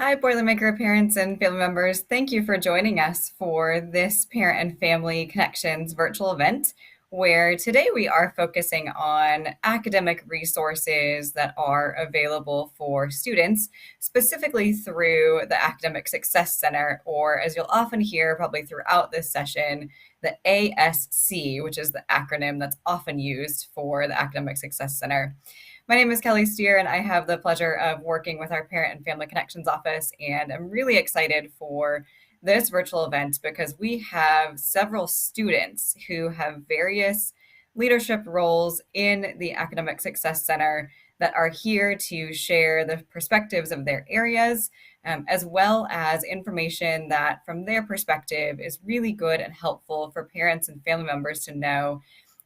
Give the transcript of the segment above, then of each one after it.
Hi, Boilermaker parents and family members. Thank you for joining us for this Parent and Family Connections virtual event, where today we are focusing on academic resources that are available for students, specifically through the Academic Success Center, or as you'll often hear probably throughout this session, the ASC, which is the acronym that's often used for the Academic Success Center. My name is Kelly Steer, and I have the pleasure of working with our Parent and Family Connections office. And I'm really excited for this virtual event because we have several students who have various leadership roles in the Academic Success Center that are here to share the perspectives of their areas, as well as information that, from their perspective, is really good and helpful for parents and family members to know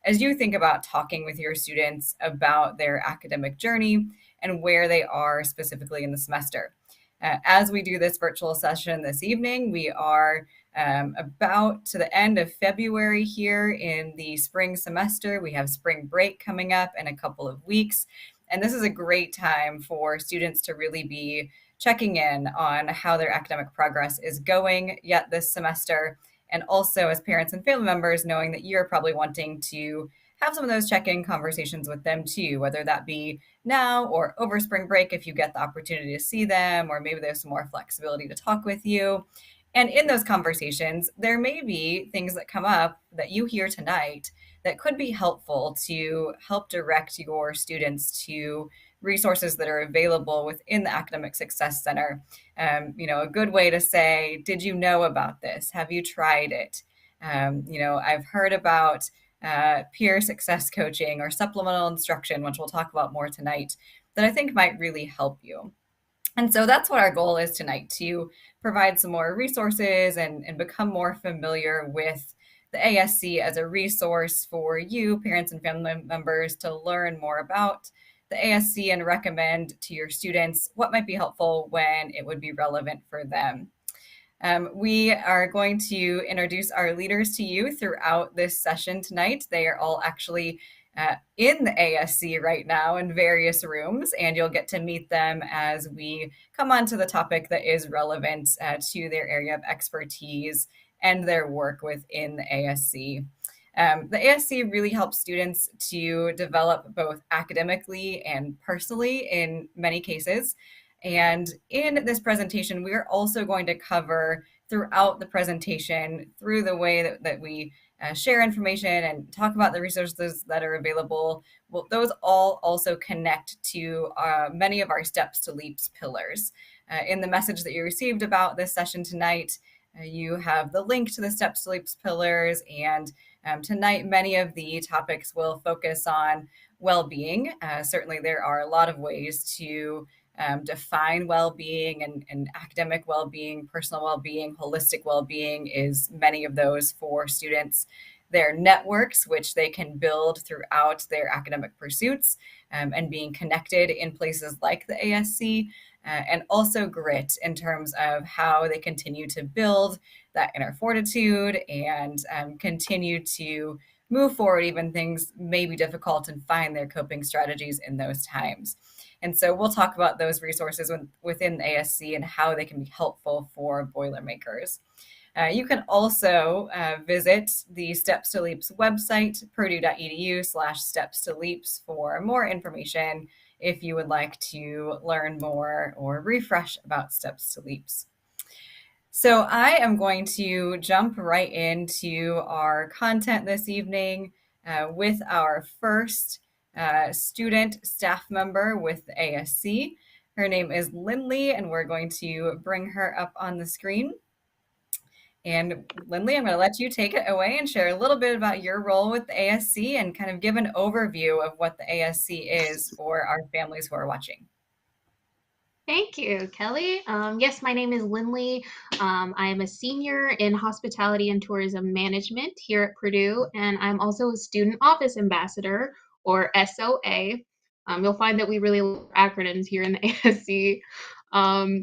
as you think about talking with your students about their academic journey and where they are specifically in the semester. As we do this virtual session this evening, we are about to the end of February here in the spring semester. We have spring break coming up in a couple of weeks. And this is a great time for students to really be checking in on how their academic progress is going yet this semester, and also as parents and family members, knowing that you're probably wanting to have some of those check-in conversations with them too, whether that be now or over spring break if you get the opportunity to see them, or maybe there's some more flexibility to talk with you. And in those conversations, there may be things that come up that you hear tonight that could be helpful to help direct your students to resources that are available within the Academic Success Center. A good way to say, did you know about this? Have you tried it? I've heard about peer success coaching or supplemental instruction, which we'll talk about more tonight, that I think might really help you. And so that's what our goal is tonight, to provide some more resources and become more familiar with the ASC as a resource for you, parents and family members, to learn more about the ASC and recommend to your students what might be helpful when it would be relevant for them. We are going to introduce our leaders to you throughout this session tonight. They are all actually in the ASC right now in various rooms, and you'll get to meet them as we come on to the topic that is relevant to their area of expertise and their work within the ASC. The ASC really helps students to develop both academically and personally in many cases. And in this presentation, we are also going to cover throughout the presentation, through the way that we share information and talk about the resources that are available. Well, those all also connect to many of our Steps to Leaps pillars. In the message that you received about this session tonight, you have the link to the Steps to Leaps pillars, and tonight many of the topics will focus on well-being. Certainly there are a lot of ways to define well-being, and academic well-being, personal well-being, holistic well-being is many of those for students. Their networks, which they can build throughout their academic pursuits, and being connected in places like the ASC, and also grit in terms of how they continue to build that inner fortitude and continue to move forward even things may be difficult, and find their coping strategies in those times. And so we'll talk about those resources within the ASC and how they can be helpful for Boilermakers. You can also visit the Steps to Leaps website, purdue.edu/steps to leaps, for more information if you would like to learn more or refresh about Steps to Leaps. So I am going to jump right into our content this evening with our first student staff member with the ASC. Her name is Lindley, and we're going to bring her up on the screen. And Lindley, I'm going to let you take it away and share a little bit about your role with the ASC and kind of give an overview of what the ASC is for our families who are watching. Thank you, Kelly. Yes, my name is Lindley. I am a senior in hospitality and tourism management here at Purdue, and I'm also a student office ambassador, or SOA. You'll find that we really love acronyms here in the ASC.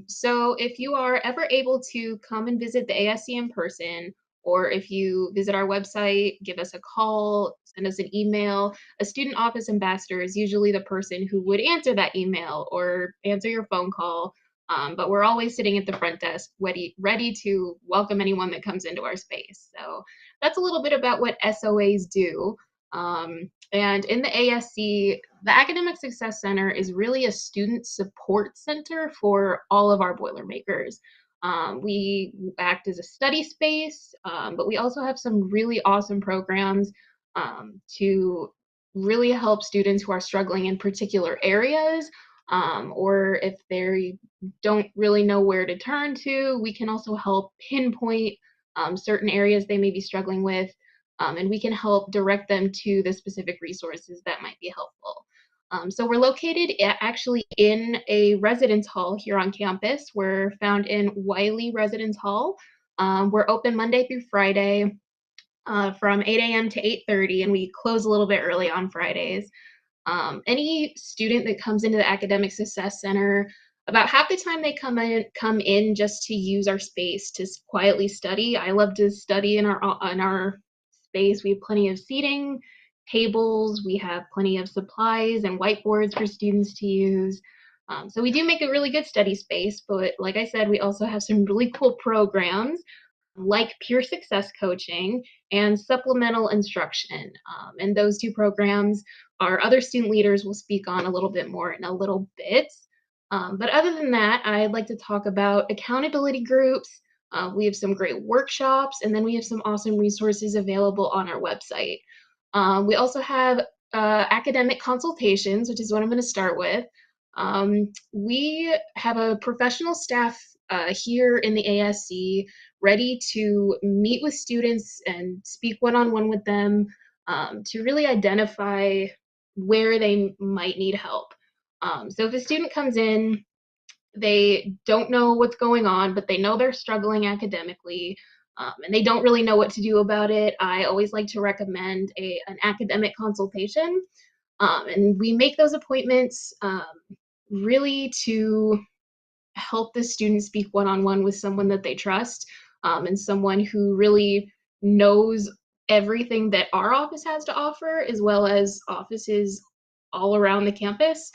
So if you are ever able to come and visit the ASC in person, or if you visit our website, give us a call, send us an email. A student office ambassador is usually the person who would answer that email or answer your phone call. But we're always sitting at the front desk, ready to welcome anyone that comes into our space. So that's a little bit about what SOAs do. And in the ASC, the Academic Success Center is really a student support center for all of our Boilermakers. We act as a study space, but we also have some really awesome programs to really help students who are struggling in particular areas, or if they don't really know where to turn to, we can also help pinpoint certain areas they may be struggling with, and we can help direct them to the specific resources that might be helpful. So we're located actually in a residence hall here on campus. We're found in Wiley Residence Hall. We're open Monday through Friday from 8 a.m. to 8:30, and we close a little bit early on Fridays. Any student that comes into the Academic Success Center, about half the time they come in just to use our space to quietly study. I love to study in our space. We have plenty of seating, tables. We have plenty of supplies and whiteboards for students to use. So we do make a really good study space, but like I said, we also have some really cool programs like peer success coaching and supplemental instruction. And those two programs, our other student leaders will speak on a little bit more in a little bit. But other than that, I'd like to talk about accountability groups. We have some great workshops, and then we have some awesome resources available on our website. We also have academic consultations, which is what I'm going to start with. We have a professional staff here in the ASC ready to meet with students and speak one on one with them to really identify where they might need help. So if a student comes in, they don't know what's going on, but they know they're struggling academically. And they don't really know what to do about it. I always like to recommend an academic consultation. And we make those appointments really to help the student speak one on one with someone that they trust, and someone who really knows everything that our office has to offer, as well as offices all around the campus.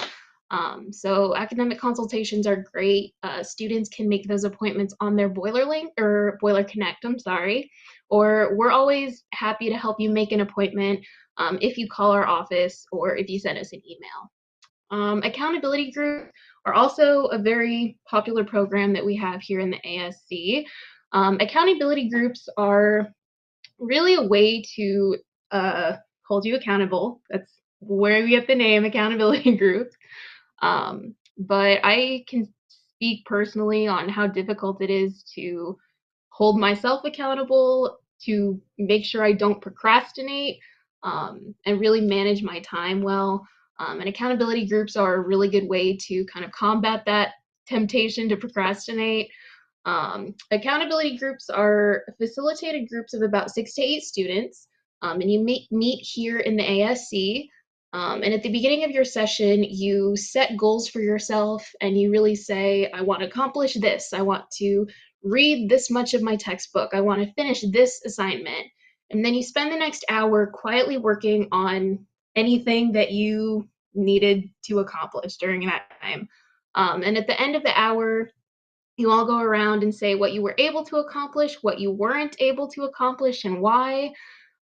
So academic consultations are great. Students can make those appointments on their Boiler Link or Boiler Connect, I'm sorry, or we're always happy to help you make an appointment if you call our office or if you send us an email. Accountability groups are also a very popular program that we have here in the ASC. Accountability groups are really a way to hold you accountable. That's where we get the name accountability groups. But I can speak personally on how difficult it is to hold myself accountable, to make sure I don't procrastinate, and really manage my time well. And accountability groups are a really good way to kind of combat that temptation to procrastinate. Accountability groups are facilitated groups of about 6 to 8 students, and you meet here in the ASC. And at the beginning of your session, you set goals for yourself and you really say, I want to accomplish this. I want to read this much of my textbook. I want to finish this assignment. And then you spend the next hour quietly working on anything that you needed to accomplish during that time. And at the end of the hour, you all go around and say what you were able to accomplish, what you weren't able to accomplish, and why.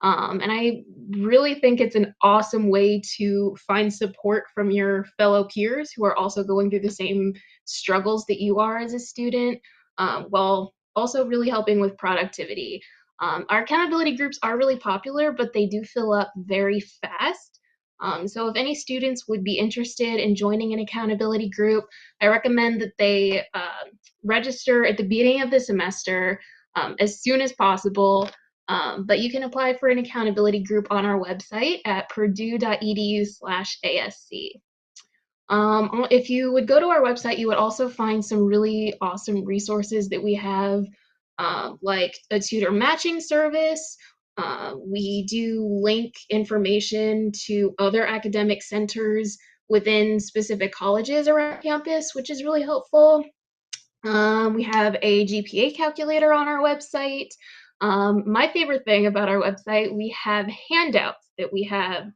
And I really think it's an awesome way to find support from your fellow peers who are also going through the same struggles that you are as a student, while also really helping with productivity. Our accountability groups are really popular, but they do fill up very fast. So if any students would be interested in joining an accountability group, I recommend that they register at the beginning of the semester as soon as possible. But you can apply for an accountability group on our website at purdue.edu/ASC. If you would go to our website, you would also find some really awesome resources that we have, like a tutor matching service. We do link information to other academic centers within specific colleges around campus, which is really helpful. We have a GPA calculator on our website. My favorite thing about our website, we have handouts that we have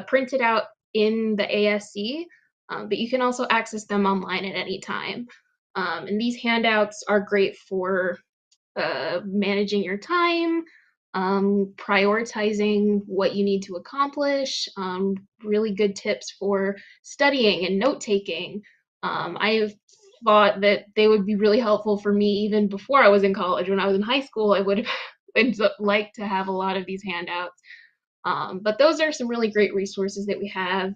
printed out in the ASC. but you can also access them online at any time. And these handouts are great for managing your time, prioritizing what you need to accomplish, really good tips for studying and note taking. I thought that they would be really helpful for me even before I was in college. When I was in high school, I would have liked to have a lot of these handouts. But those are some really great resources that we have.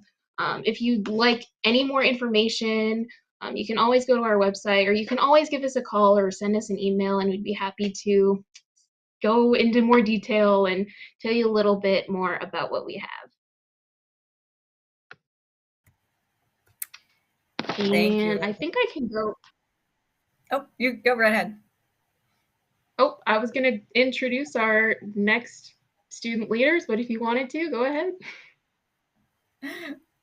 If you'd like any more information, you can always go to our website, or you can always give us a call or send us an email, and we'd be happy to go into more detail and tell you a little bit more about what we have. Thank you. And I think I can go. Oh, you go right ahead. Oh, I was going to introduce our next student leaders, but if you wanted to, go ahead.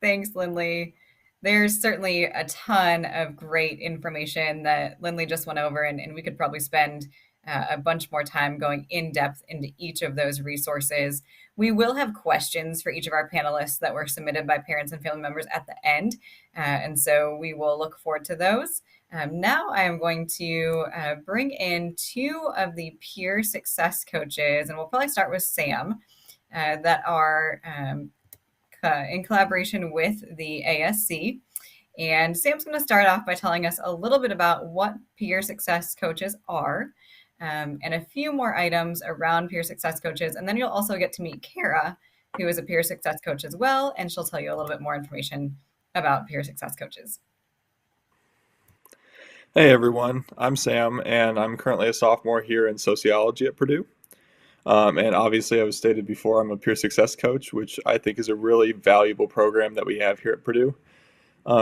Thanks, Lindley. There's certainly a ton of great information that Lindley just went over, and we could probably spend a bunch more time going in depth into each of those resources. We will have questions for each of our panelists that were submitted by parents and family members at the end, and so we will look forward to those. Now I am going to bring in two of the peer success coaches, and we'll probably start with Sam, that are in collaboration with the ASC. And Sam's going to start off by telling us a little bit about what peer success coaches are, and a few more items around peer success coaches. And then you'll also get to meet Kara, who is a peer success coach as well, and she'll tell you a little bit more information about peer success coaches. Hey everyone, I'm Sam, and I'm currently a sophomore here in sociology at Purdue. And obviously, I was stated before, I'm a peer success coach, which I think is a really valuable program that we have here at Purdue.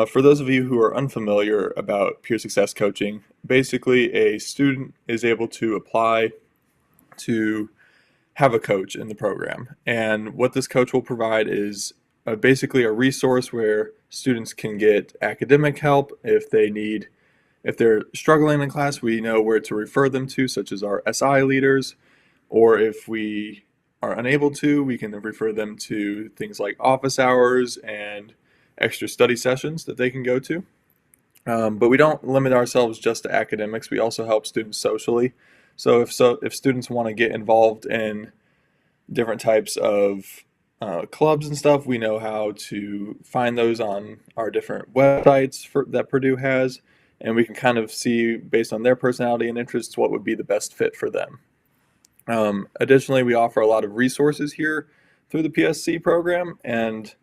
For those of you who are unfamiliar about peer success coaching, basically a student is able to apply to have a coach in the program. And what this coach will provide is basically a resource where students can get academic help if they're struggling in class, we know where to refer them to, such as our SI leaders, or if we are unable to, we can refer them to things like office hours and extra study sessions that they can go to. But we don't limit ourselves just to academics. We also help students socially. So if students want to get involved in different types of clubs and stuff, we know how to find those on our different websites that Purdue has, and we can kind of see based on their personality and interests what would be the best fit for them. Additionally, we offer a lot of resources here through the PSC program, and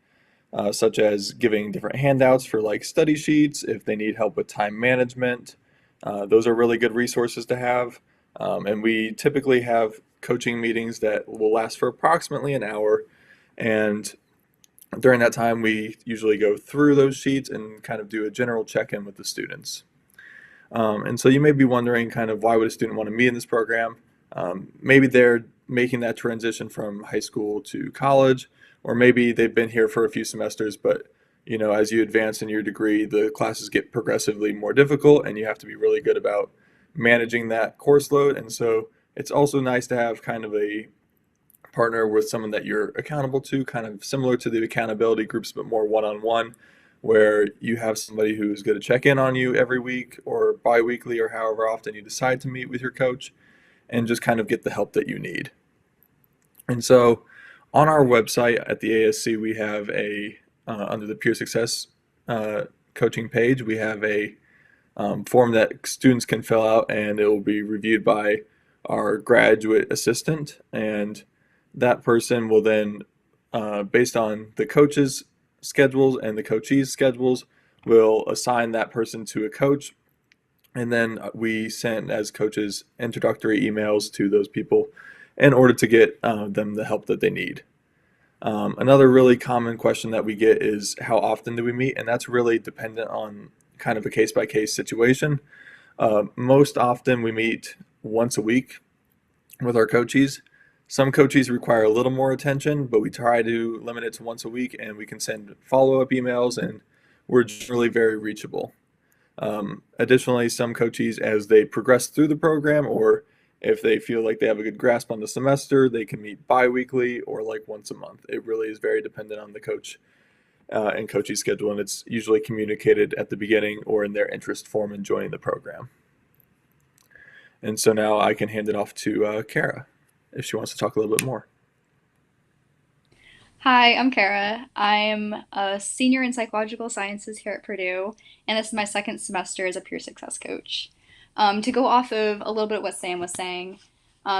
such as giving different handouts for like study sheets if they need help with time management. Those are really good resources to have. And we typically have coaching meetings that will last for approximately an hour. And during that time, we usually go through those sheets and kind of do a general check-in with the students. And so you may be wondering kind of why would a student want to meet in this program? Maybe they're making that transition from high school to college, or maybe they've been here for a few semesters, but as you advance in your degree, the classes get progressively more difficult and you have to be really good about managing that course load. And so it's also nice to have kind of a partner with someone that you're accountable to, kind of similar to the accountability groups, but more one-on-one, where you have somebody who's going to check in on you every week or bi-weekly or however often you decide to meet with your coach, and just kind of get the help that you need. And so on our website at the ASC, we have under the Peer Success coaching page, we have a form that students can fill out, and it will be reviewed by our graduate assistant. And that person will then, based on the coach's schedules and the coachee's schedules, will assign that person to a coach. And then we send, as coaches, introductory emails to those people in order to get them the help that they need. Another really common question that we get is how often do we meet? And that's really dependent on kind of a case-by-case situation. Most often we meet once a week with our coachees. Some coachees require a little more attention, but we try to limit it to once a week, and we can send follow-up emails, and we're generally very reachable. Additionally, some coachees, as they progress through the program, or if they feel like they have a good grasp on the semester, they can meet bi-weekly or like once a month. It really is very dependent on the coach and coaching schedule, and it's usually communicated at the beginning or in their interest form in joining the program. And so now I can hand it off to Kara if she wants to talk a little bit more. Hi, I'm Kara. I'm a senior in psychological sciences here at Purdue, and this is my second semester as a peer success coach. To go off of a little bit of what Sam was saying,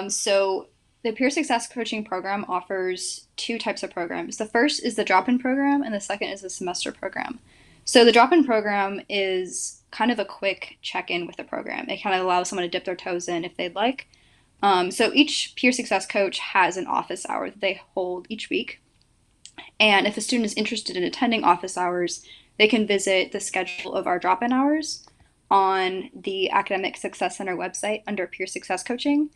so the peer success coaching program offers two types of programs. The first is the drop-in program, and the second is the semester program. So the drop-in program is kind of a quick check-in with the program. It kind of allows someone to dip their toes in if they'd like. So each peer success coach has an office hour that they hold each week. And if a student is interested in attending office hours, they can visit the schedule of our drop-in hours on the Academic Success Center website under Peer Success Coaching.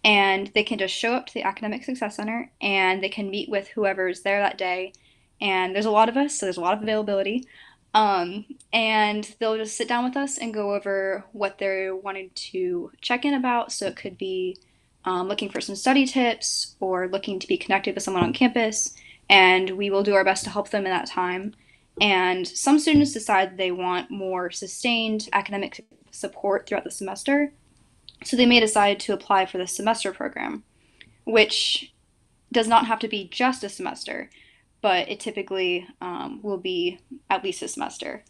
And they can just show up to the Academic Success Center and they can meet with whoever's there that day. And there's a lot of us, so there's a lot of availability. And they'll just sit down with us and go over what they're wanting to check in about. So it could be looking for some study tips or looking to be connected with someone on campus, and we will do our best to help them in that time. And some students decide they want more sustained academic support throughout the semester, so they may decide to apply for the semester program, which does not have to be just a semester, but it typically will be at least a semester.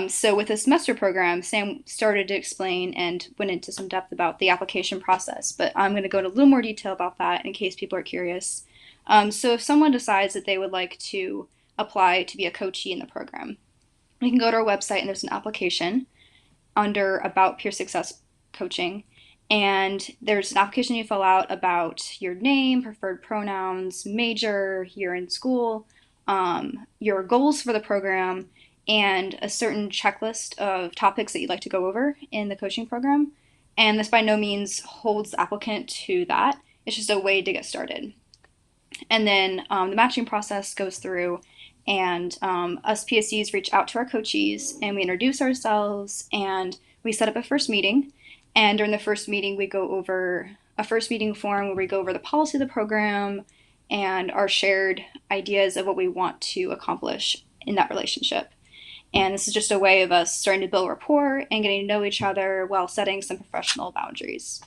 So with the semester program, Sam started to explain and went into some depth about the application process, but I'm going to go into a little more detail about that in case people are curious. So if someone decides that they would like to apply to be a coachee in the program, we can go to our website and there's an application under About Peer Success Coaching. And there's an application you fill out about your name, preferred pronouns, major, year in school, your goals for the program, and a certain checklist of topics that you'd like to go over in the coaching program. And this by no means holds the applicant to that. It's just a way to get started. And then the matching process goes through, and us PSCs reach out to our coachees, and we introduce ourselves, and we set up a first meeting. And during the first meeting, we go over a first meeting form where we go over the policy of the program and our shared ideas of what we want to accomplish in that relationship. And this is just a way of us starting to build rapport and getting to know each other while setting some professional boundaries.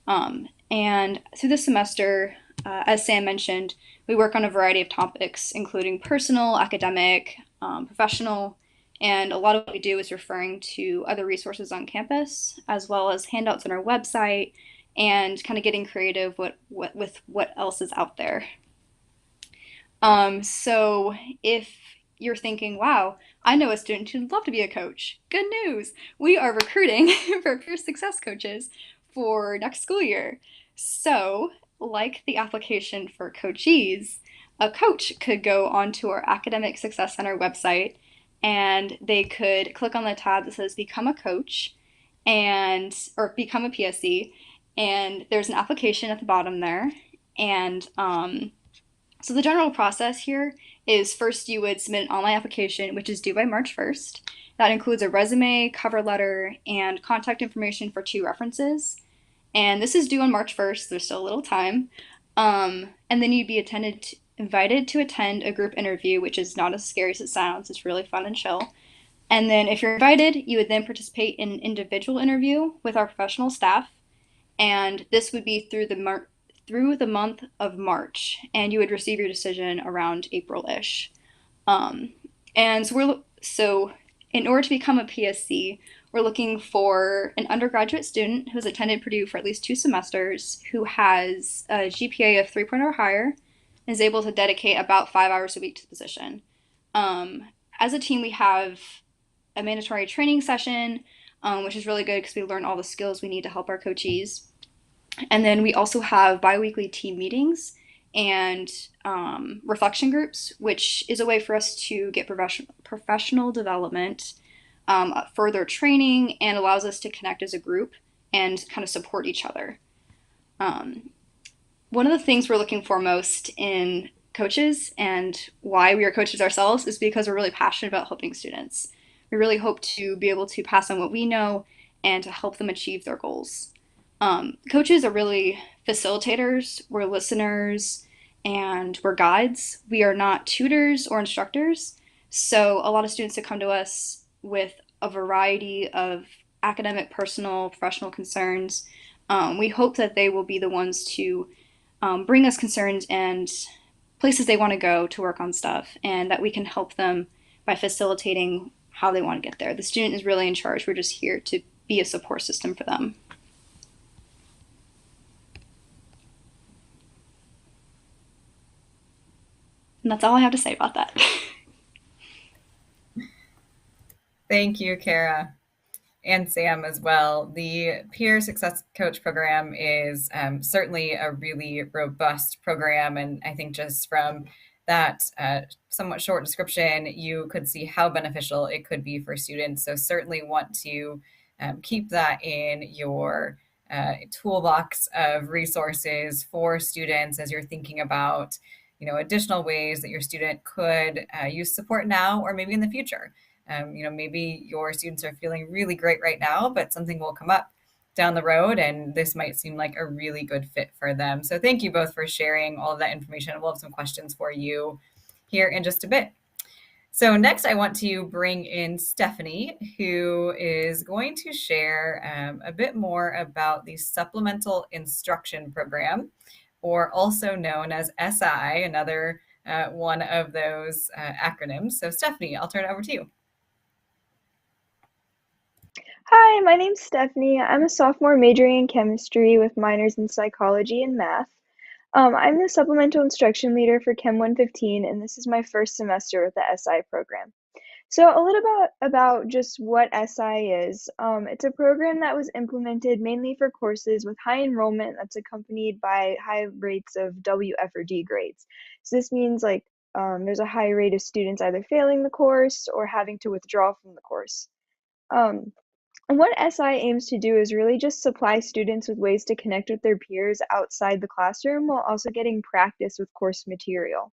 And through the semester, as Sam mentioned, we work on a variety of topics, including personal, academic, professional, and a lot of what we do is referring to other resources on campus, as well as handouts on our website, and kind of getting creative with what else is out there. So if you're thinking, wow, I know a student who'd love to be a coach. Good news! We are recruiting for peer success coaches for next school year. So, like the application for coachees, a coach could go onto our Academic Success Center website and they could click on the tab that says Become a Coach or Become a PSC, and there's an application at the bottom there. And so the general process here is first you would submit an online application, which is due by March 1st. That includes a resume, cover letter, and contact information for 2 references. And this is due on March 1st, so there's still a little time. And then you'd be invited to attend a group interview, which is not as scary as it sounds. It's really fun and chill. And then if you're invited, you would then participate in an individual interview with our professional staff. And this would be through the month of March, and you would receive your decision around April-ish. And so in order to become a PSC, we're looking for an undergraduate student who's attended Purdue for at least 2 semesters, who has a GPA of 3.0 or higher, and is able to dedicate about 5 hours a week to the position. As a team, we have a mandatory training session, which is really good because we learn all the skills we need to help our coachees. And then we also have biweekly team meetings and reflection groups, which is a way for us to get professional development, further training, and allows us to connect as a group and kind of support each other. One of the things we're looking for most in coaches and why we are coaches ourselves is because we're really passionate about helping students. We really hope to be able to pass on what we know and to help them achieve their goals. Coaches are really facilitators, we're listeners, and we're guides. We are not tutors or instructors, So a lot of students that come to us with a variety of academic, personal, professional concerns, we hope that they will be the ones to bring us concerns and places they want to go to work on stuff, and that we can help them by facilitating how they want to get there. The student is really in charge. We're just here to be a support system for them. And that's all I have to say about that. Thank you, Kara. And Sam as well. The Peer Success Coach program is certainly a really robust program. And I think just from that somewhat short description, you could see how beneficial it could be for students. So, certainly want to keep that in your toolbox of resources for students as you're thinking about additional ways that your student could use support now or maybe in the future. Maybe your students are feeling really great right now, but something will come up down the road and this might seem like a really good fit for them. So thank you both for sharing all of that information. We'll have some questions for you here in just a bit. So next I want to bring in Stephanie, who is going to share a bit more about the Supplemental Instruction Program, or also known as SI, another one of those acronyms. So Stephanie, I'll turn it over to you. Hi, my name's Stephanie. I'm a sophomore majoring in chemistry with minors in psychology and math. I'm the supplemental instruction leader for Chem 115, and this is my first semester with the SI program. So a little bit about just what SI is. It's a program that was implemented mainly for courses with high enrollment that's accompanied by high rates of W, F, or D grades. So this means there's a high rate of students either failing the course or having to withdraw from the course. Um, and what SI aims to do is really just supply students with ways to connect with their peers outside the classroom while also getting practice with course material.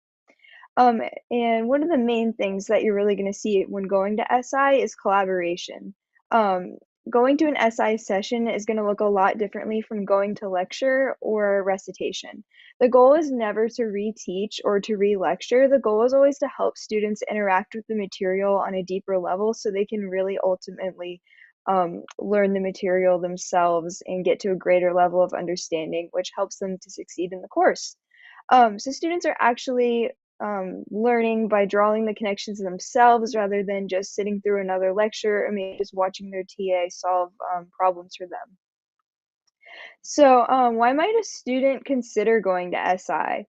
Um, and one of the main things that you're really going to see when going to SI is collaboration. Um, Going to an SI session is going to look a lot differently from going to lecture or recitation. The goal is never to reteach or to re-lecture. The goal is always to help students interact with the material on a deeper level so they can really ultimately learn the material themselves and get to a greater level of understanding, which helps them to succeed in the course. So students are actually learning by drawing the connections themselves rather than just sitting through another lecture or maybe just watching their TA solve problems for them. So why might a student consider going to SI?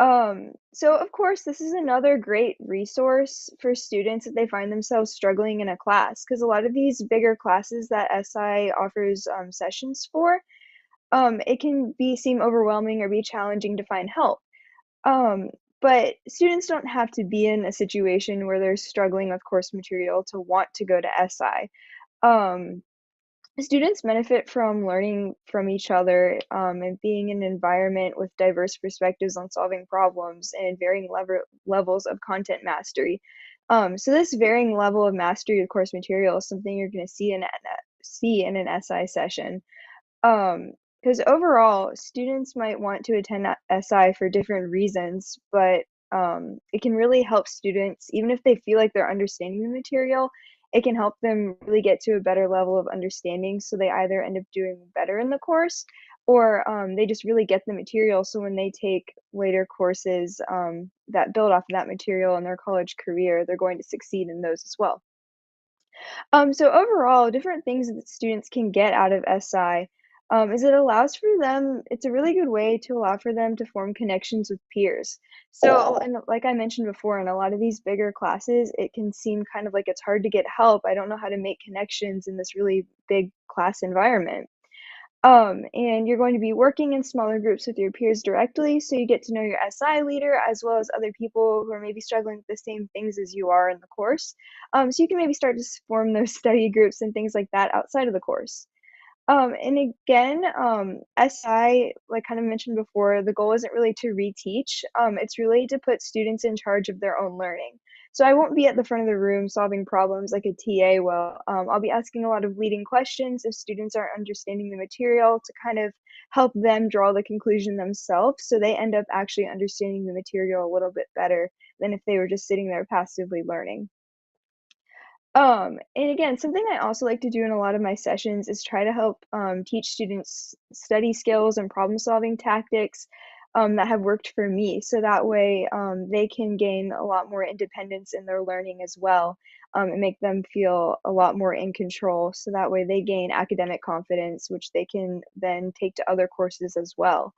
So of course, this is another great resource for students if they find themselves struggling in a class, because a lot of these bigger classes that SI offers sessions for, it can seem overwhelming or be challenging to find help. Um, but students don't have to be in a situation where they're struggling with course material to want to go to SI. Um, Students benefit from learning from each other and being in an environment with diverse perspectives on solving problems and varying levels of content mastery. So this varying level of mastery of course material is something you're going to see in an SI session. Because overall, students might want to attend SI for different reasons, but it can really help students, even if they feel like they're understanding the material, it can help them really get to a better level of understanding. So they either end up doing better in the course or they just really get the material. So when they take later courses that build off of that material in their college career, they're going to succeed in those as well. So overall, different things that students can get out of SI is it's a really good way to allow for them to form connections with peers. So, and like I mentioned before, in a lot of these bigger classes, it can seem kind of like it's hard to get help. I don't know how to make connections in this really big class environment. And you're going to be working in smaller groups with your peers directly, so you get to know your SI leader as well as other people who are maybe struggling with the same things as you are in the course. So you can maybe start to form those study groups and things like that outside of the course. And again, SI, like kind of mentioned before, the goal isn't really to reteach. It's really to put students in charge of their own learning. So I won't be at the front of the room solving problems like a TA will. I'll be asking a lot of leading questions if students aren't understanding the material to kind of help them draw the conclusion themselves so they end up actually understanding the material a little bit better than if they were just sitting there passively learning. And again, something I also like to do in a lot of my sessions is try to help teach students study skills and problem solving tactics that have worked for me. So that way they can gain a lot more independence in their learning as well, and make them feel a lot more in control. So that way they gain academic confidence, which they can then take to other courses as well,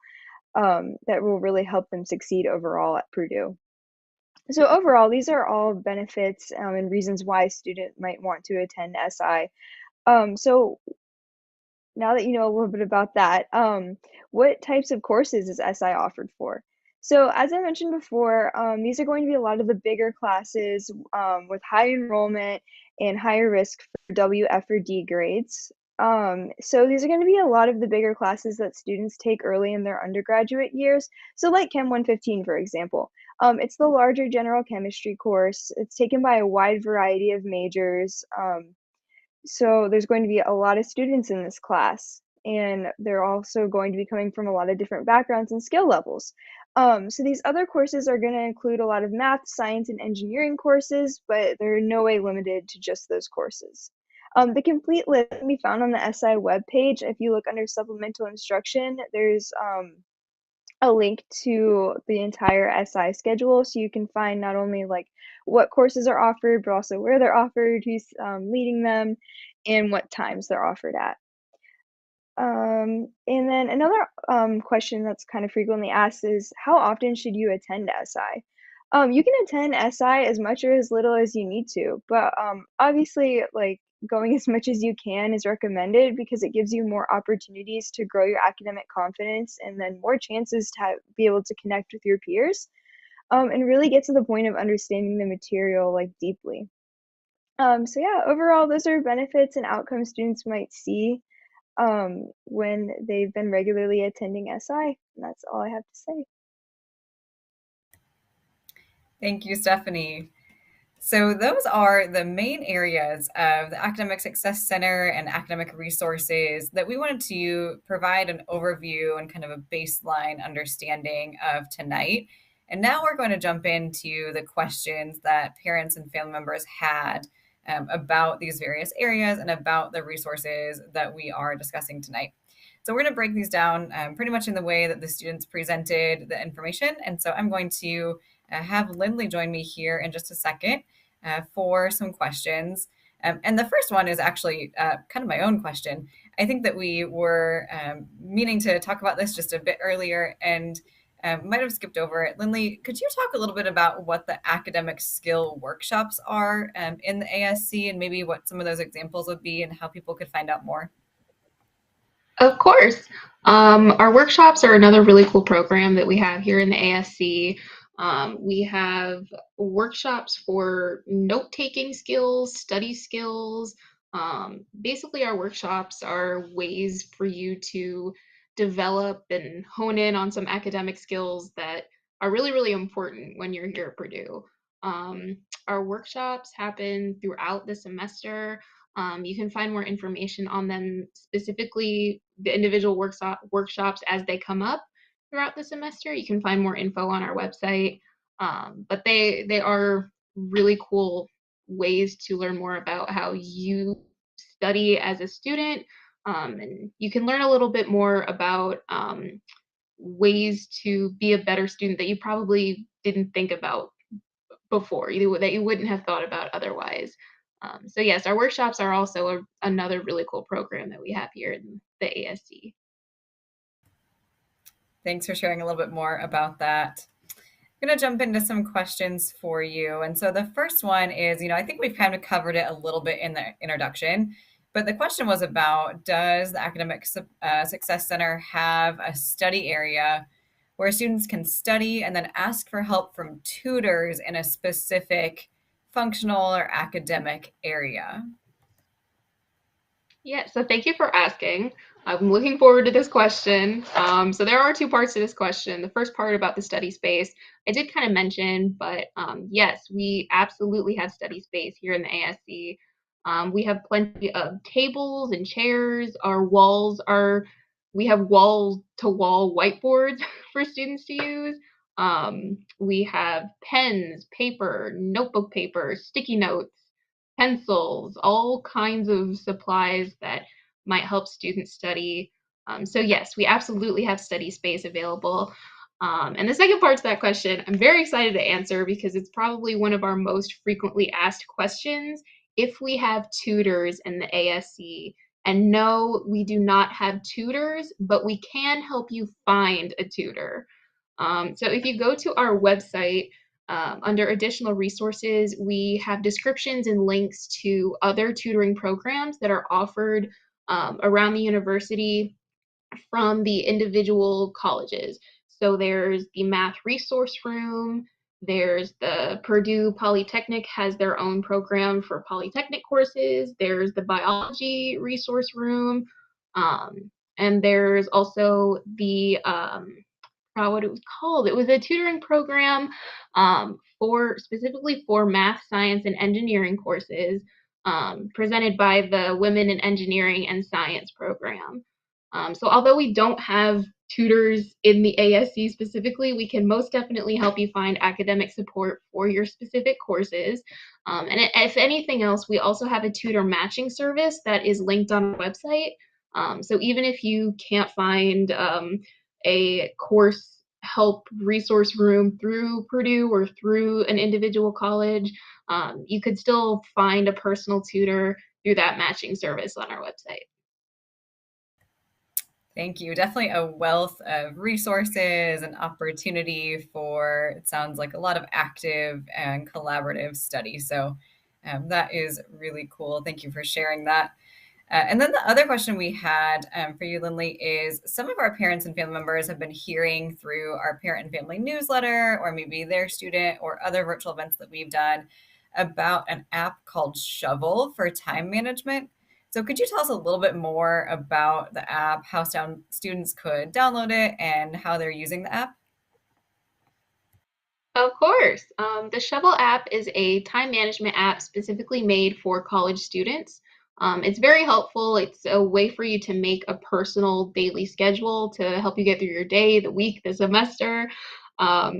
that will really help them succeed overall at Purdue. So overall, these are all benefits and reasons why a student might want to attend SI. So now that you know a little bit about that, what types of courses is SI offered for? So as I mentioned before, these are going to be a lot of the bigger classes with high enrollment and higher risk for W, F, or D grades. So these are going to be a lot of the bigger classes that students take early in their undergraduate years. So like Chem 115, for example. It's the larger general chemistry course. It's taken by a wide variety of majors. So there's going to be a lot of students in this class, and they're also going to be coming from a lot of different backgrounds and skill levels. So these other courses are going to include a lot of math, science, and engineering courses, but they're in no way limited to just those courses. The complete list can be found on the SI webpage. If you look under supplemental instruction, there's a link to the entire SI schedule, so you can find not only like what courses are offered, but also where they're offered, who's leading them, and what times they're offered at. And then another question that's kind of frequently asked is how often should you attend SI? You can attend SI as much or as little as you need to, but obviously, like going as much as you can is recommended because it gives you more opportunities to grow your academic confidence and then more chances to be able to connect with your peers, and really get to the point of understanding the material like deeply. So yeah, overall, those are benefits and outcomes students might see when they've been regularly attending SI. And that's all I have to say. Thank you, Stephanie. So, those are the main areas of the Academic Success Center and academic resources that we wanted to provide an overview and kind of a baseline understanding of tonight. And now we're going to jump into the questions that parents and family members had about these various areas and about the resources that we are discussing tonight. So, we're going to break these down pretty much in the way that the students presented the information. And so, I'm going to have Lindley join me here in just a second for some questions. And the first one is actually kind of my own question. I think that we were meaning to talk about this just a bit earlier and might have skipped over it. Lindley, could you talk a little bit about what the academic skill workshops are in the ASC and maybe what some of those examples would be and how people could find out more? Of course. Our workshops are another really cool program that we have here in the ASC. We have workshops for note-taking skills, study skills. Basically, our workshops are ways for you to develop and hone in on some academic skills that are really, really important when you're here at Purdue. Um, our workshops happen throughout the semester. You can find more information on them, specifically the individual workshops as they come up throughout the semester. You can find more info on our website, but they are really cool ways to learn more about how you study as a student, and you can learn a little bit more about ways to be a better student that you probably didn't think about before, that you wouldn't have thought about otherwise. So yes, our workshops are also another really cool program that we have here in the ASC. Thanks for sharing a little bit more about that. I'm going to jump into some questions for you. And so the first one is, I think we've kind of covered it a little bit in the introduction, but the question was about, does the Academic Success Center have a study area where students can study and then ask for help from tutors in a specific functional or academic area? Yeah, so thank you for asking. I'm looking forward to this question. So there are two parts to this question. The first part about the study space, I did kind of mention, but yes, we absolutely have study space here in the ASC. We have plenty of tables and chairs. We have wall to wall whiteboards for students to use. We have pens, paper, notebook paper, sticky notes, pencils, all kinds of supplies that might help students study. So yes, we absolutely have study space available. And the second part to that question, I'm very excited to answer because it's probably one of our most frequently asked questions. If we have tutors in the ASC, and no, we do not have tutors, but we can help you find a tutor. So if you go to our website, under additional resources, we have descriptions and links to other tutoring programs that are offered around the university from the individual colleges. So there's the math resource room. There's the Purdue Polytechnic has their own program for polytechnic courses. There's the biology resource room. And there's also the forgot what it was called. It was a tutoring program for specifically for math, science, and engineering courses presented by the Women in Engineering and Science program. So although we don't have tutors in the ASC specifically, we can most definitely help you find academic support for your specific courses. And if anything else, we also have a tutor matching service that is linked on our website. So even if you can't find a course help resource room through Purdue or through an individual college, you could still find a personal tutor through that matching service on our website. Thank you. Definitely a wealth of resources and opportunity for, it sounds like, a lot of active and collaborative study. So that is really cool. Thank you for sharing that. And then the other question we had for you, Lindley, is some of our parents and family members have been hearing through our parent and family newsletter, or maybe their student or other virtual events that we've done, about an app called Shovel for time management. So could you tell us a little bit more about the app, how students could download it, and how they're using the app? Of course. The Shovel app is a time management app specifically made for college students. It's very helpful. It's a way for you to make a personal daily schedule to help you get through your day, the week, the semester.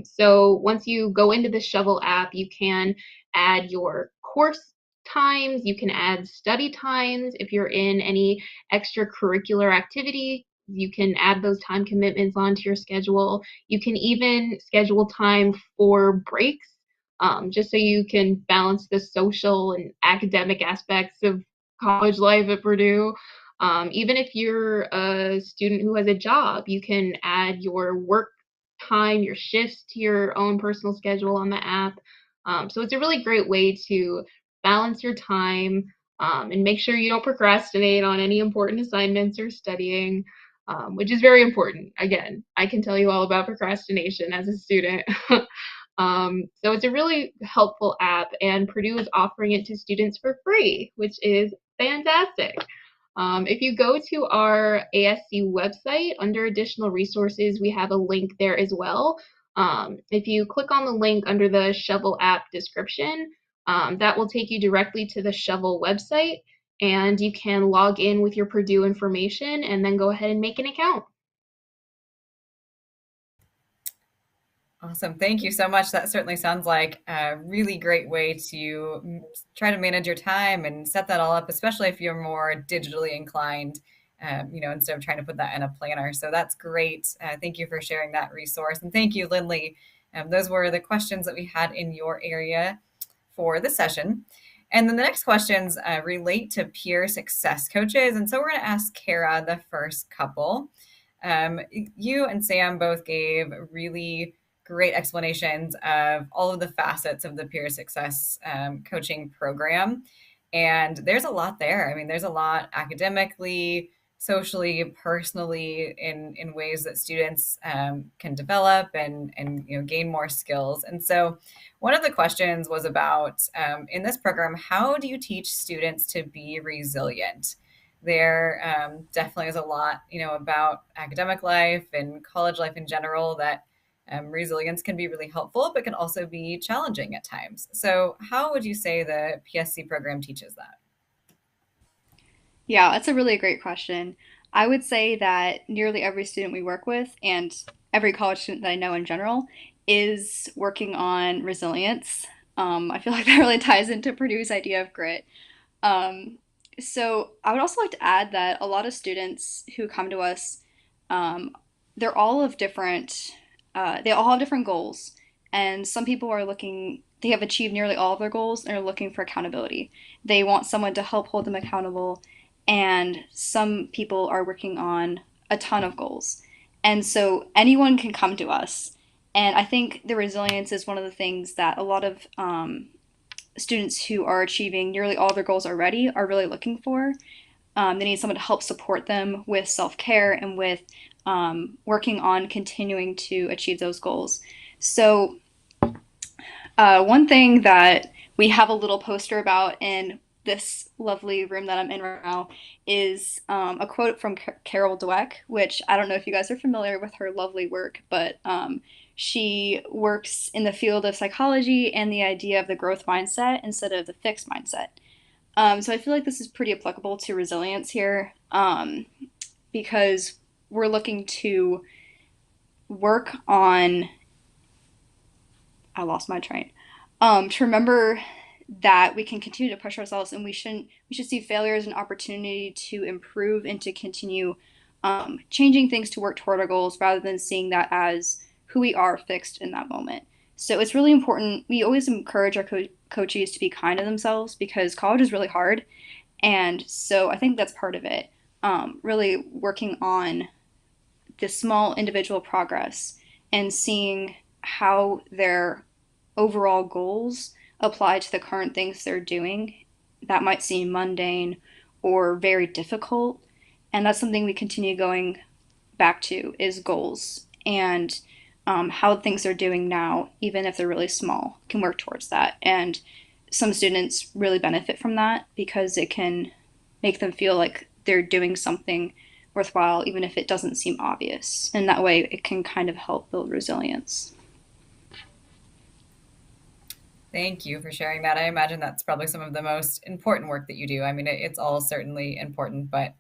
So once you go into the Shovel app, you can add your course times, you can add study times. If you're in any extracurricular activity, you can add those time commitments onto your schedule. You can even schedule time for breaks, just so you can balance the social and academic aspects of college life at Purdue. Even if you're a student who has a job, you can add your work time, your shifts to your own personal schedule on the app. So it's a really great way to balance your time and make sure you don't procrastinate on any important assignments or studying, which is very important. Again, I can tell you all about procrastination as a student. So it's a really helpful app, and Purdue is offering it to students for free, which is fantastic. If you go to our ASC website under additional resources, we have a link there as well. If you click on the link under the Shovel app description, that will take you directly to the Shovel website, and you can log in with your Purdue information and then go ahead and make an account. Awesome. Thank you so much. That certainly sounds like a really great way to try to manage your time and set that all up, especially if you're more digitally inclined, instead of trying to put that in a planner. So that's great. Thank you for sharing that resource. And thank you, Lindley. Those were the questions that we had in your area for this session. And then the next questions relate to peer success coaches. And so we're going to ask Kara the first couple. You and Sam both gave really great explanations of all of the facets of the peer success coaching program. And there's a lot there. I mean, there's a lot academically, socially, personally, in ways that students can develop and gain more skills. And so one of the questions was about, in this program, how do you teach students to be resilient? there definitely is a lot, about academic life and college life in general that resilience can be really helpful, but can also be challenging at times. So, how would you say the PSC program teaches that? Yeah, that's a really great question. I would say that nearly every student we work with, and every college student that I know in general, is working on resilience. I feel like that really ties into Purdue's idea of grit. Um, so I would also like to add that a lot of students who come to us, um, they're all of different, they all have different goals. And some people are looking, they have achieved nearly all of their goals and are looking for accountability. They want someone to help hold them accountable. And some people are working on a ton of goals. And so anyone can come to us. And I think the resilience is one of the things that a lot of students who are achieving nearly all their goals already are really looking for. They need someone to help support them with self care and with working on continuing to achieve those goals. So, one thing that we have a little poster about in this lovely room that I'm in right now is a quote from Carol Dweck, which I don't know if you guys are familiar with her lovely work, but she works in the field of psychology and the idea of the growth mindset instead of the fixed mindset. So I feel like this is pretty applicable to resilience here because we're looking to work on. I lost my train. To remember that we can continue to push ourselves and we should see failure as an opportunity to improve and to continue changing things to work toward our goals rather than seeing that as who we are fixed in that moment. So it's really important. We always encourage our coaches to be kind to themselves because college is really hard. And so I think that's part of it. Really working on the small individual progress and seeing how their overall goals apply to the current things they're doing that might seem mundane or very difficult. And that's something we continue going back to is goals and how things they're doing now, even if they're really small, can work towards that. And some students really benefit from that because it can make them feel like they're doing something worthwhile, even if it doesn't seem obvious. And that way, it can kind of help build resilience. Thank you for sharing that. I imagine that's probably some of the most important work that you do. I mean, it's all certainly important, but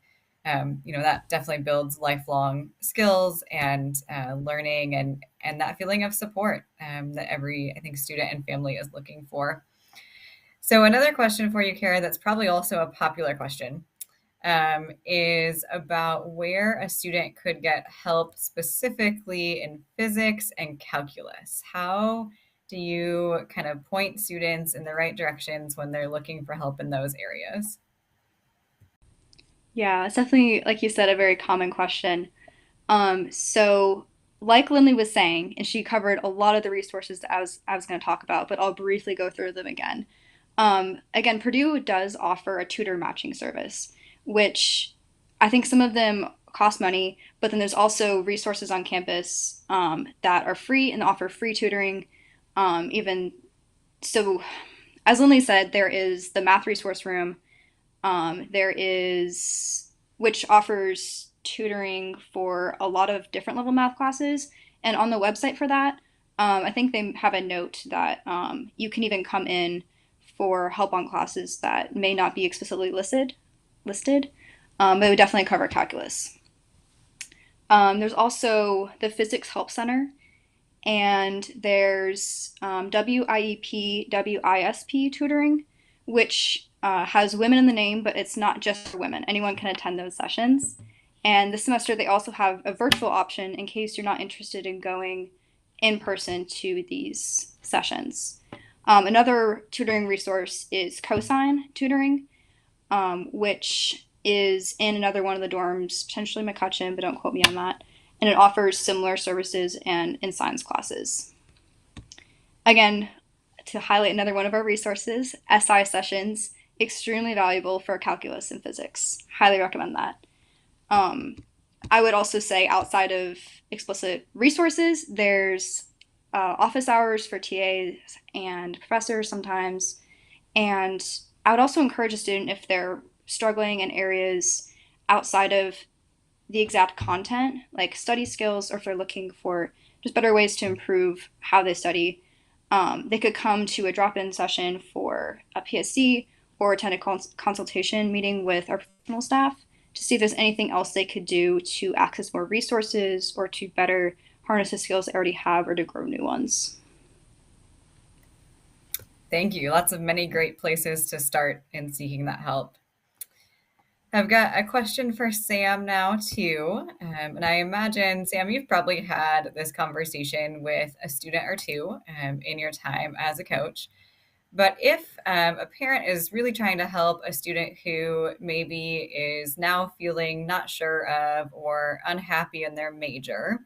that definitely builds lifelong skills and learning and that feeling of support that every, I think, student and family is looking for. So another question for you, Kara, that's probably also a popular question is about where a student could get help specifically in physics and calculus. How do you kind of point students in the right directions when they're looking for help in those areas? Yeah, it's definitely, like you said, a very common question. So like Lindley was saying, and she covered a lot of the resources that I was going to talk about, but I'll briefly go through them again. Again, Purdue does offer a tutor matching service, which I think some of them cost money, but then there's also resources on campus that are free and offer free tutoring. Even so, as Lindley said, there is the math resource room. There is, which offers tutoring for a lot of different level math classes. And on the website for that, I think they have a note that you can even come in for help on classes that may not be explicitly listed, but it would definitely cover calculus. There's also the Physics Help Center, and there's WIEP, WISP tutoring, which has women in the name, but it's not just for women. Anyone can attend those sessions. And this semester, they also have a virtual option in case you're not interested in going in person to these sessions. Another tutoring resource is Cosine Tutoring, which is in another one of the dorms, potentially McCutcheon, but don't quote me on that. And it offers similar services and in science classes. Again, to highlight another one of our resources, SI sessions, extremely valuable for calculus and physics. Highly recommend that. I would also say outside of explicit resources, there's office hours for TAs and professors sometimes. And I would also encourage a student if they're struggling in areas outside of the exact content, like study skills, or if they're looking for just better ways to improve how they study, they could come to a drop in session for a PSC or attend a consultation meeting with our professional staff to see if there's anything else they could do to access more resources or to better harness the skills they already have or to grow new ones. Thank you. Lots of many great places to start in seeking that help. I've got a question for Sam now, too. And I imagine, Sam, you've probably had this conversation with a student or two in your time as a coach. But if a parent is really trying to help a student who maybe is now feeling not sure of or unhappy in their major,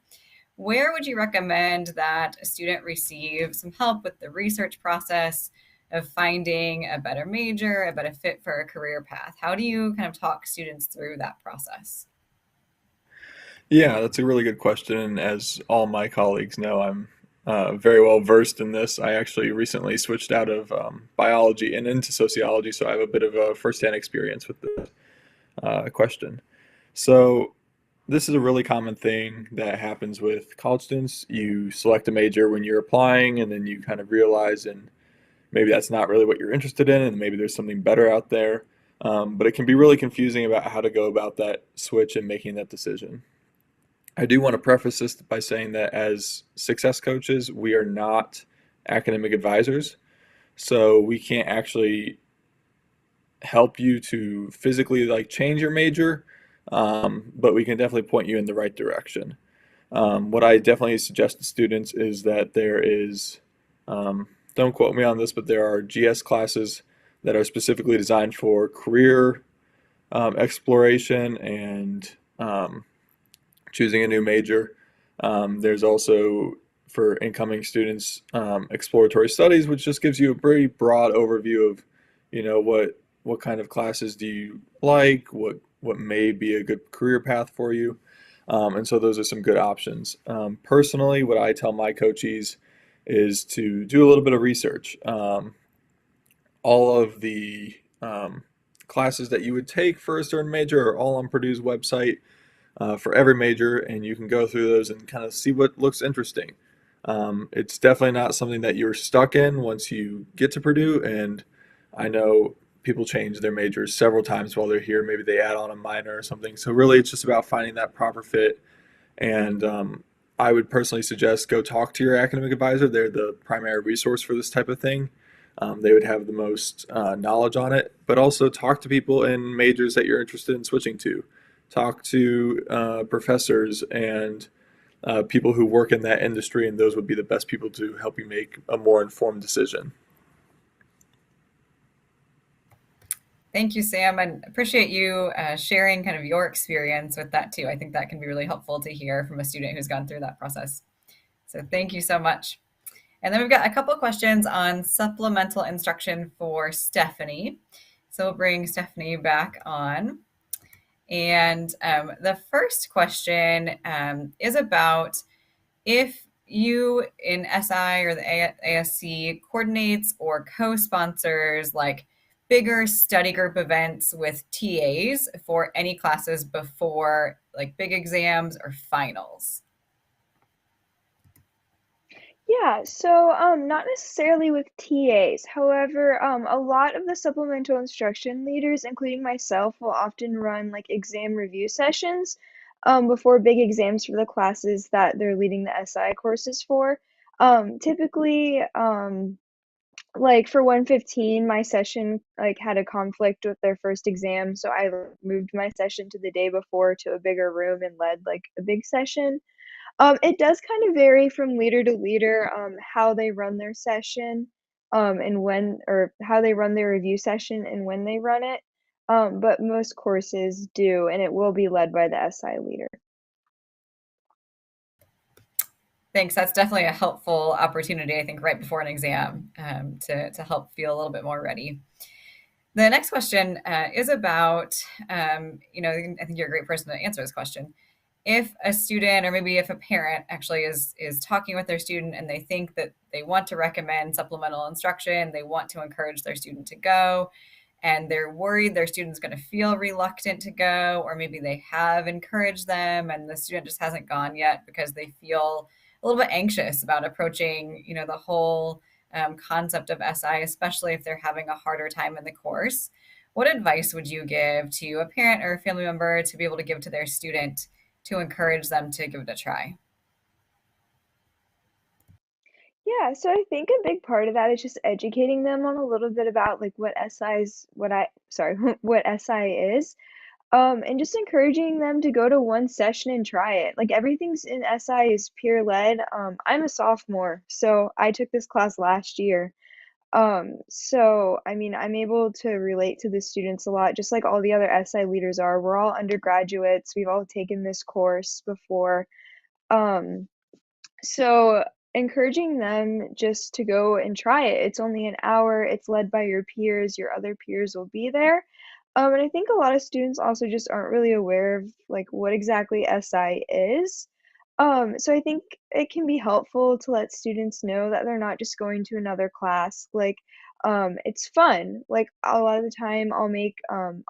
where would you recommend that a student receive some help with the research process of finding a better major, a better fit for a career path? How do you kind of talk students through that process? Yeah, that's a really good question. And as all my colleagues know, I'm very well versed in this. I actually recently switched out of biology and into sociology, so I have a bit of a firsthand experience with the question. So, this is a really common thing that happens with college students. You select a major when you're applying, and then you kind of realize, and maybe that's not really what you're interested in, and maybe there's something better out there. But it can be really confusing about how to go about that switch and making that decision. I do want to preface this by saying that as success coaches, we are not academic advisors. So we can't actually help you to physically like change your major, but we can definitely point you in the right direction. What I definitely suggest to students is that there is, don't quote me on this, but there are GS classes that are specifically designed for career exploration and choosing a new major. There's also for incoming students exploratory studies, which just gives you a very broad overview of, what kind of classes do you like, what may be a good career path for you, and so those are some good options. Personally, what I tell my coachees is to do a little bit of research. All of the classes that you would take for a certain major are all on Purdue's website for every major, and you can go through those and kind of see what looks interesting. It's definitely not something that you're stuck in once you get to Purdue, and I know people change their majors several times while they're here. Maybe they add on a minor or something. So really, it's just about finding that proper fit. And I would personally suggest go talk to your academic advisor. They're the primary resource for this type of thing. They would have the most knowledge on it, but also talk to people in majors that you're interested in switching to. Talk to professors and people who work in that industry, and those would be the best people to help you make a more informed decision. Thank you, Sam, and appreciate you sharing kind of your experience with that too. I think that can be really helpful to hear from a student who's gone through that process. So thank you so much. And then we've got a couple of questions on supplemental instruction for Stephanie. So we'll bring Stephanie back on. And the first question is about if you in SI or the ASC coordinates or co-sponsors like bigger study group events with TAs for any classes before like big exams or finals. Yeah, so not necessarily with TAs. However, a lot of the supplemental instruction leaders, including myself, will often run like exam review sessions before big exams for the classes that they're leading the SI courses for. Typically, like for 115, my session like had a conflict with their first exam, so I moved my session to the day before to a bigger room and led like a big session. It does kind of vary from leader to leader, how they run their session, and when or how they run their review session and when they run it. But most courses do, and it will be led by the SI leader. Thanks. That's definitely a helpful opportunity, I think, right before an exam to help feel a little bit more ready. The next question is about, I think you're a great person to answer this question. If a student or maybe if a parent actually is talking with their student and they think that they want to recommend supplemental instruction, they want to encourage their student to go, and they're worried their student's going to feel reluctant to go, or maybe they have encouraged them and the student just hasn't gone yet because they feel a little bit anxious about approaching, the whole concept of SI, especially if they're having a harder time in the course. What advice would you give to a parent or a family member to be able to give to their student to encourage them to give it a try? Yeah, so I think a big part of that is just educating them on a little bit about like what SI is. And just encouraging them to go to one session and try it. Like everything's in SI is peer led. I'm a sophomore, so I took this class last year. So I mean, I'm able to relate to the students a lot, just like all the other SI leaders are. We're all undergraduates. We've all taken this course before. Um, so encouraging them just to go and try it. It's only an hour. It's led by your peers. Your other peers will be there. And I think a lot of students also just aren't really aware of like what exactly SI is. So I think it can be helpful to let students know that they're not just going to another class. Like, it's fun. Like a lot of the time,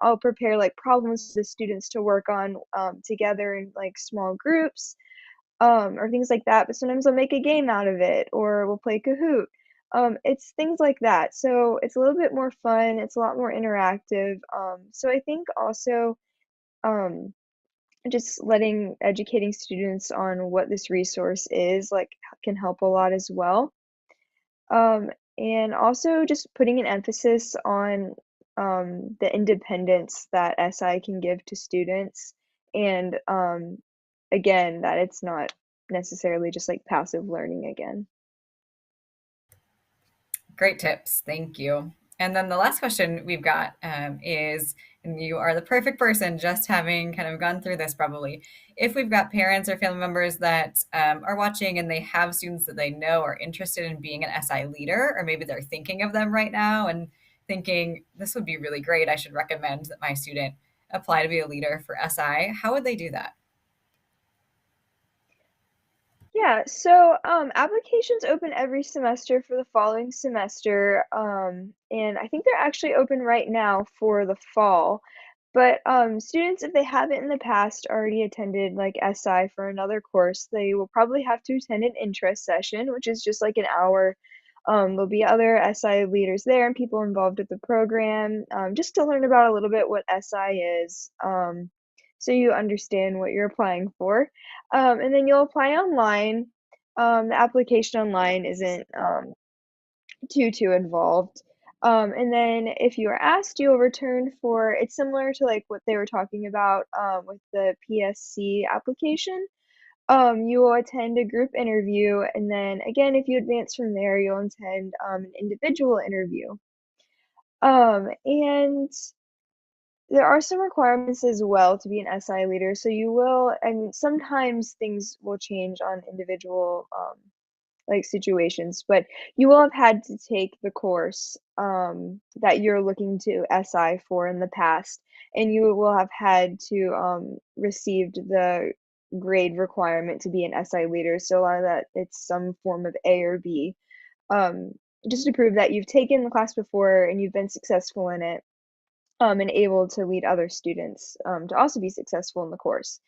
I'll prepare like problems for the students to work on together in like small groups, or things like that, but sometimes I'll make a game out of it or we'll play Kahoot. It's things like that. So it's a little bit more fun, it's a lot more interactive. So I think also um, just educating students on what this resource is like can help a lot as well. Um, and also just putting an emphasis on the independence that SI can give to students, and again, that it's not necessarily just like passive learning again. Great tips. Thank you. And then the last question we've got is, and you are the perfect person, just having kind of gone through this probably. If we've got parents or family members that are watching and they have students that they know are interested in being an SI leader, or maybe they're thinking of them right now and thinking, this would be really great. I should recommend that my student apply to be a leader for SI. How would they do that? Yeah, so applications open every semester for the following semester, and I think they're actually open right now for the fall. But students, if they haven't in the past already attended like SI for another course, they will probably have to attend an interest session, which is just like an hour. There'll be other SI leaders there and people involved with the program, just to learn about a little bit what SI is, so you understand what you're applying for. And then you'll apply online. The application online isn't too involved. And then if you are asked, you'll return for it's similar to like what they were talking about with the PSC application. You will attend a group interview, and then again, if you advance from there, you'll attend an individual interview. And there are some requirements as well to be an SI leader. So you will, and sometimes things will change on individual like situations, but you will have had to take the course that you're looking to SI for in the past, and you will have had to received the grade requirement to be an SI leader. So a lot of that it's some form of A or B, um, just to prove that you've taken the class before and you've been successful in it, and able to lead other students to also be successful in the course.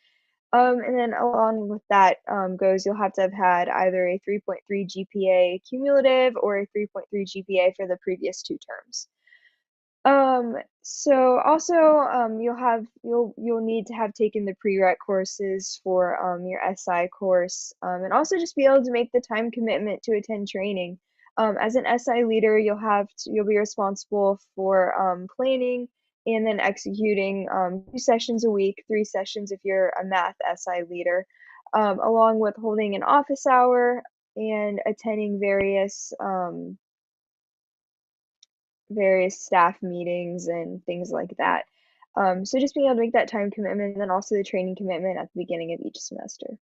And then along with that goes you'll have to have had either a 3.3 GPA cumulative or a 3.3 GPA for the previous two terms. So also you'll need to have taken the prereq courses for your SI course, and also just be able to make the time commitment to attend training. As an SI leader, you'll be responsible for planning and then executing 2 sessions a week, 3 sessions if you're a math SI leader, along with holding an office hour and attending various staff meetings and things like that. So just being able to make that time commitment and then also the training commitment at the beginning of each semester.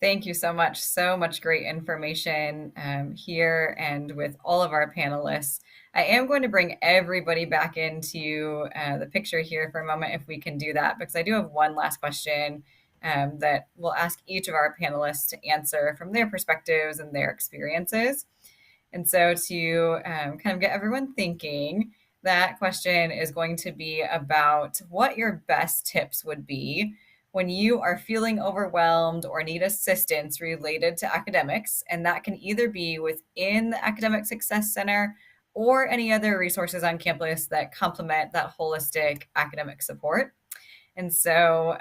Thank you so much. So much great information here and with all of our panelists. I am going to bring everybody back into the picture here for a moment, if we can do that, because I do have one last question that we'll ask each of our panelists to answer from their perspectives and their experiences. And so to kind of get everyone thinking, that question is going to be about what your best tips would be when you are feeling overwhelmed or need assistance related to academics. And that can either be within the Academic Success Center or any other resources on campus that complement that holistic academic support. And so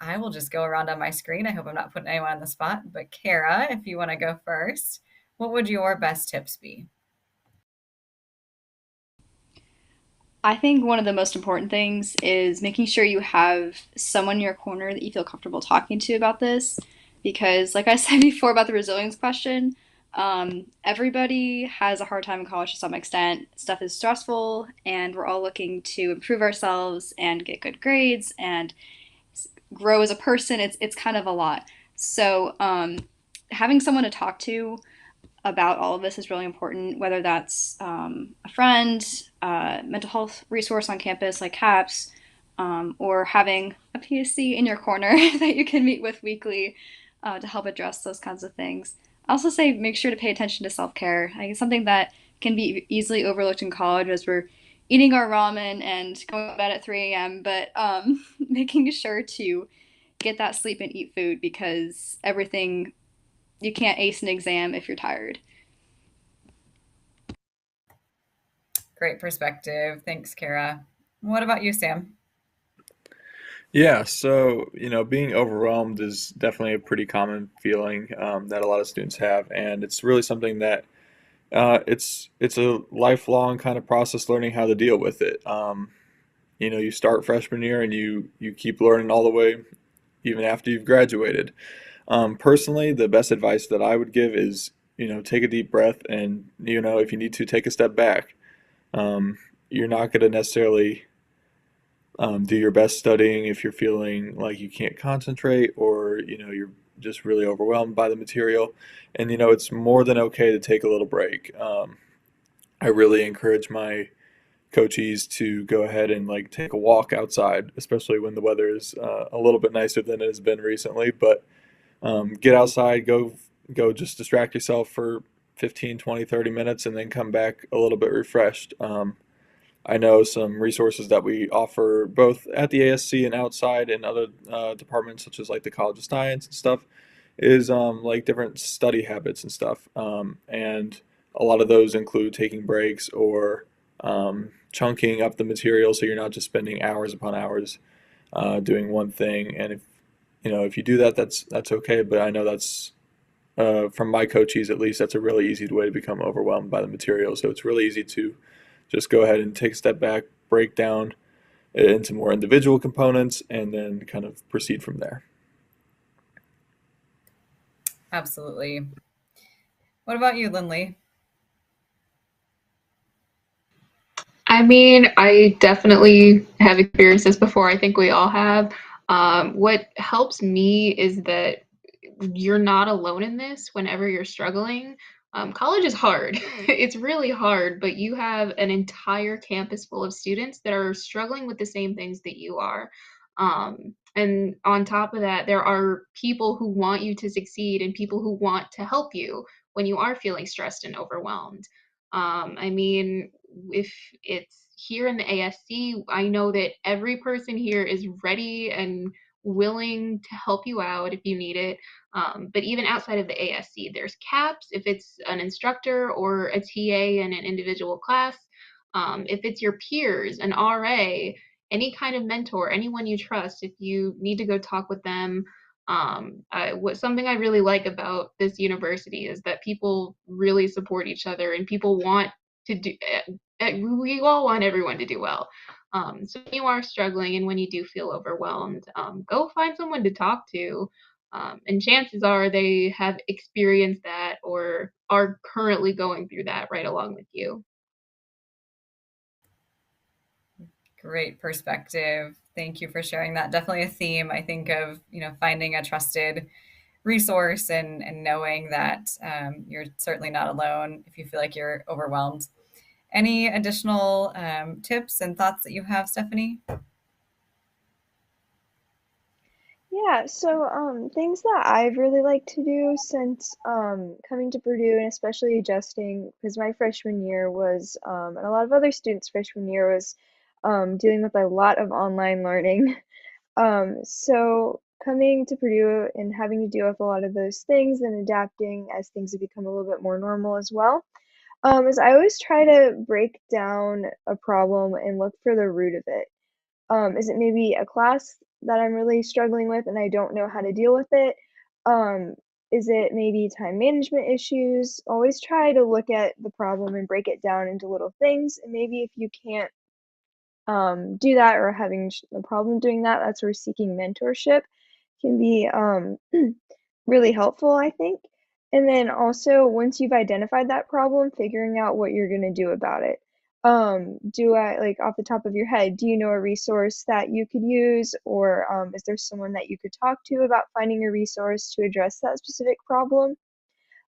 I will just go around on my screen. I hope I'm not putting anyone on the spot, but Kara, if you want to go first, what would your best tips be? I think one of the most important things is making sure you have someone in your corner that you feel comfortable talking to about this. Because, like I said before about the resilience question, everybody has a hard time in college to some extent. Stuff is stressful, and we're all looking to improve ourselves and get good grades and grow as a person. It's kind of a lot. So, having someone to talk to about all of this is really important, whether that's a friend, mental health resource on campus like CAPS, or having a PSC in your corner that you can meet with weekly to help address those kinds of things. I also say make sure to pay attention to self care. I think it's something that can be easily overlooked in college as we're eating our ramen and going to bed at 3 a.m., but making sure to get that sleep and eat food because everything you can't ace an exam if you're tired. Great perspective. Thanks, Kara. What about you, Sam? Yeah, so being overwhelmed is definitely a pretty common feeling that a lot of students have, and it's really something that it's a lifelong kind of process learning how to deal with it. You start freshman year and you keep learning all the way even after you've graduated. Personally, the best advice that I would give is take a deep breath and if you need to take a step back. You're not going to necessarily do your best studying if you're feeling like you can't concentrate or you're just really overwhelmed by the material. And it's more than okay to take a little break. I really encourage my coachees to go ahead and like take a walk outside, especially when the weather is a little bit nicer than it has been recently. But get outside, go just distract yourself for 15, 20, 30 minutes and then come back a little bit refreshed. I know some resources that we offer both at the ASC and outside in other departments, such as like the College of Science and stuff, is like different study habits and stuff. And a lot of those include taking breaks or chunking up the material so you're not just spending hours upon hours doing one thing. And if you do that, that's okay. But I know that's from my coachees at least, that's a really easy way to become overwhelmed by the material. So it's really easy to just go ahead and take a step back, break down into more individual components, and then kind of proceed from there. Absolutely. What about you, Lindley? I mean, I definitely have experienced this before. I think we all have. What helps me is that you're not alone in this whenever you're struggling. College is hard. It's really hard, but you have an entire campus full of students that are struggling with the same things that you are. And on top of that, there are people who want you to succeed and people who want to help you when you are feeling stressed and overwhelmed. I mean, if it's here in the ASC, I know that every person here is ready and willing to help you out if you need it. But even outside of the ASC, there's CAPS if it's an instructor or a TA in an individual class. If it's your peers, an RA, any kind of mentor, anyone you trust, if you need to go talk with them. Something I really like about this university is that people really support each other and people want to do. We all want everyone to do well. So when you are struggling and when you do feel overwhelmed, go find someone to talk to. And chances are they have experienced that or are currently going through that right along with you. Great perspective. Thank you for sharing that. Definitely a theme, I think, of finding a trusted resource and knowing that you're certainly not alone if you feel like you're overwhelmed. Any additional tips and thoughts that you have, Stephanie? Yeah, so things that I've really liked to do since coming to Purdue and especially adjusting because my freshman year was and a lot of other students' freshman year was dealing with a lot of online learning. So coming to Purdue and having to deal with a lot of those things and adapting as things have become a little bit more normal as well, is I always try to break down a problem and look for the root of it. Is it maybe a class that I'm really struggling with and I don't know how to deal with it? Um, is it maybe time management issues? Always try to look at the problem and break it down into little things. And maybe if you can't do that or having a problem doing that, that's where seeking mentorship can be really helpful, I think. And then also, once you've identified that problem, figuring out what you're going to do about it. Do I, like, off the top of your head, do you know a resource that you could use, or is there someone that you could talk to about finding a resource to address that specific problem?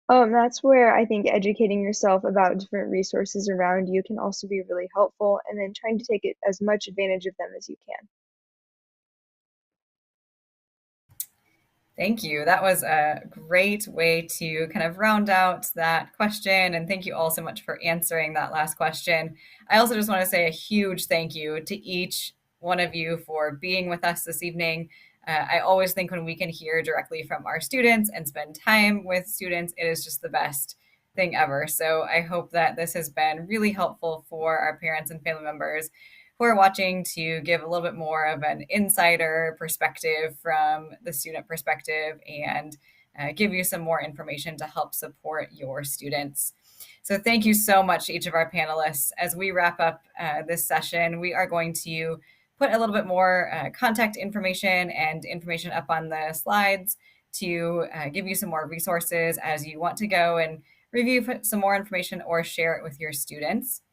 That's where I think educating yourself about different resources around you can also be really helpful, and then trying to take it as much advantage of them as you can. Thank you. That was a great way to kind of round out that question. And thank you all so much for answering that last question. I also just want to say a huge thank you to each one of you for being with us this evening. I always think when we can hear directly from our students and spend time with students, it is just the best thing ever. So I hope that this has been really helpful for our parents and family members who are watching to give a little bit more of an insider perspective from the student perspective and give you some more information to help support your students. So thank you so much to each of our panelists. As we wrap up this session, we are going to put a little bit more contact information and information up on the slides to give you some more resources as you want to go and review some more information or share it with your students.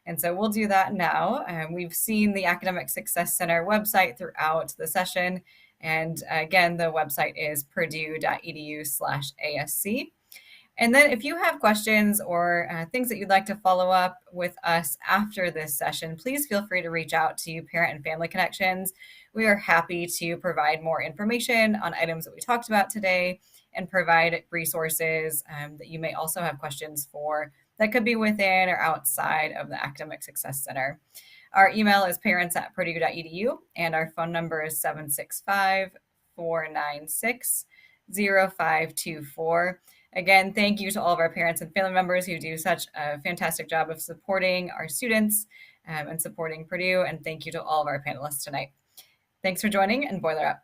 And so we'll do that now. We've seen the Academic Success Center website throughout the session. And again, the website is purdue.edu/ASC. And then if you have questions or things that you'd like to follow up with us after this session, please feel free to reach out to Parent and Family Connections. We are happy to provide more information on items that we talked about today and provide resources that you may also have questions for that could be within or outside of the Academic Success Center. Our email is parents@purdue.edu, and our phone number is 765-496-0524. Again, thank you to all of our parents and family members who do such a fantastic job of supporting our students and supporting Purdue. And thank you to all of our panelists tonight. Thanks for joining, and boiler up.